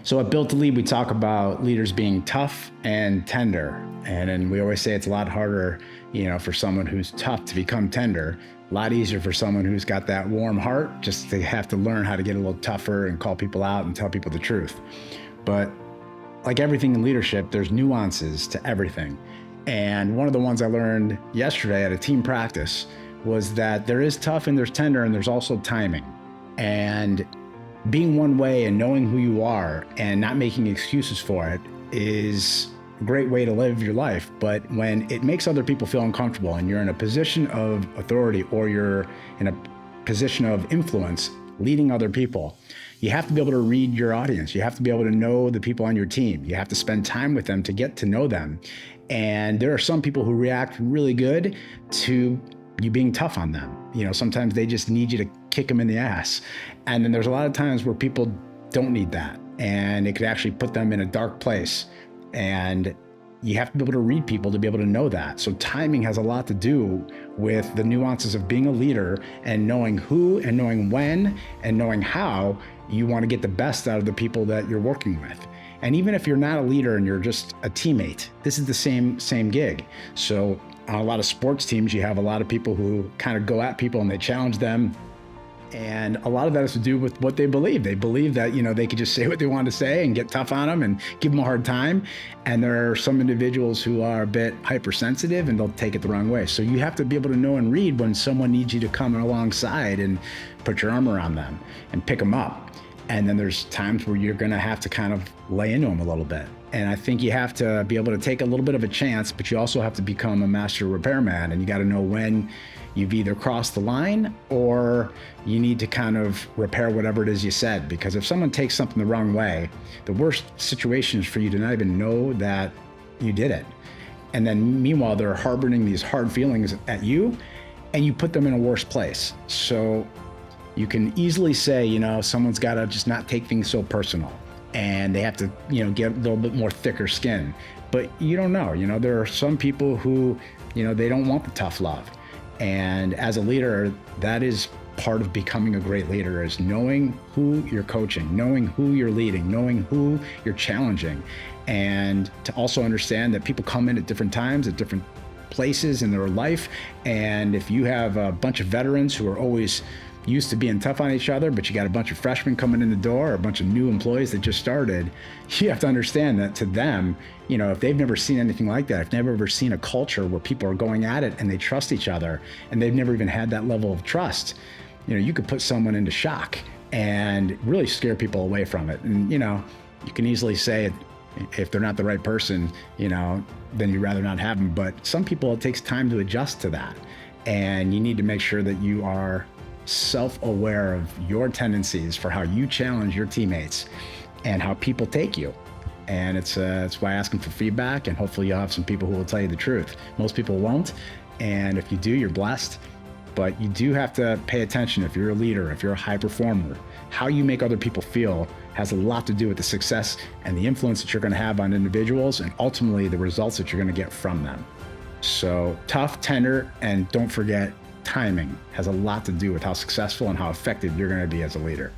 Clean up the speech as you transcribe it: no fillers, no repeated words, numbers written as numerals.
So at Built to Lead, we talk about leaders being tough and tender. And then we always say it's a lot harder, for someone who's tough to become tender, a lot easier for someone who's got that warm heart, just to have to learn how to get a little tougher and call people out and tell people the truth. But like everything in leadership, there's nuances to everything. And one of the ones I learned yesterday at a team practice was that there is tough and there's tender and there's also timing. And being one way and knowing who you are and not making excuses for it is a great way to live your life. But when it makes other people feel uncomfortable and you're in a position of authority or you're in a position of influence, leading other people, you have to be able to read your audience. You have to be able to know the people on your team. You have to spend time with them to get to know them. And there are some people who react really good to you being tough on them. Sometimes they just need you to kick them in the ass. And then there's a lot of times where people don't need that. And it could actually put them in a dark place. And you have to be able to read people to be able to know that. So timing has a lot to do with the nuances of being a leader and knowing who and knowing when and knowing how you want to get the best out of the people that you're working with. And even if you're not a leader and you're just a teammate, this is the same gig. So on a lot of sports teams, you have a lot of people who kind of go at people and they challenge them. And a lot of that has to do with what they believe. They believe that, they could just say what they want to say and get tough on them and give them a hard time. And there are some individuals who are a bit hypersensitive and they'll take it the wrong way. So you have to be able to know and read when someone needs you to come alongside and put your arm around them and pick them up. And then there's times where you're going to have to kind of lay into them a little bit. And I think you have to be able to take a little bit of a chance, but you also have to become a master repairman. And you got to know when you've either crossed the line or you need to kind of repair whatever it is you said. Because if someone takes something the wrong way, the worst situation is for you to not even know that you did it. And then meanwhile, they're harboring these hard feelings at you and you put them in a worse place. So you can easily say, someone's got to just not take things so personal and they have to, get a little bit more thicker skin. But you don't know, there are some people who, they don't want the tough love. And as a leader, that is part of becoming a great leader, is knowing who you're coaching, knowing who you're leading, knowing who you're challenging. And to also understand that people come in at different times, at different places in their life. And if you have a bunch of veterans who are always used to being tough on each other, but you got a bunch of freshmen coming in the door, or a bunch of new employees that just started, you have to understand that to them, if they've never seen anything like that, if they've never seen a culture where people are going at it and they trust each other, and they've never even had that level of trust, you could put someone into shock and really scare people away from it. And, you can easily say if they're not the right person, then you'd rather not have them. But some people, it takes time to adjust to that. And you need to make sure that you are self-aware of your tendencies for how you challenge your teammates and how people take you. And it's why asking for feedback, and hopefully you'll have some people who will tell you the truth. Most people won't. And if you do, you're blessed. But you do have to pay attention if you're a leader, if you're a high performer. How you make other people feel has a lot to do with the success and the influence that you're going to have on individuals and ultimately the results that you're going to get from them. So tough, tender, and don't forget, timing has a lot to do with how successful and how effective you're going to be as a leader.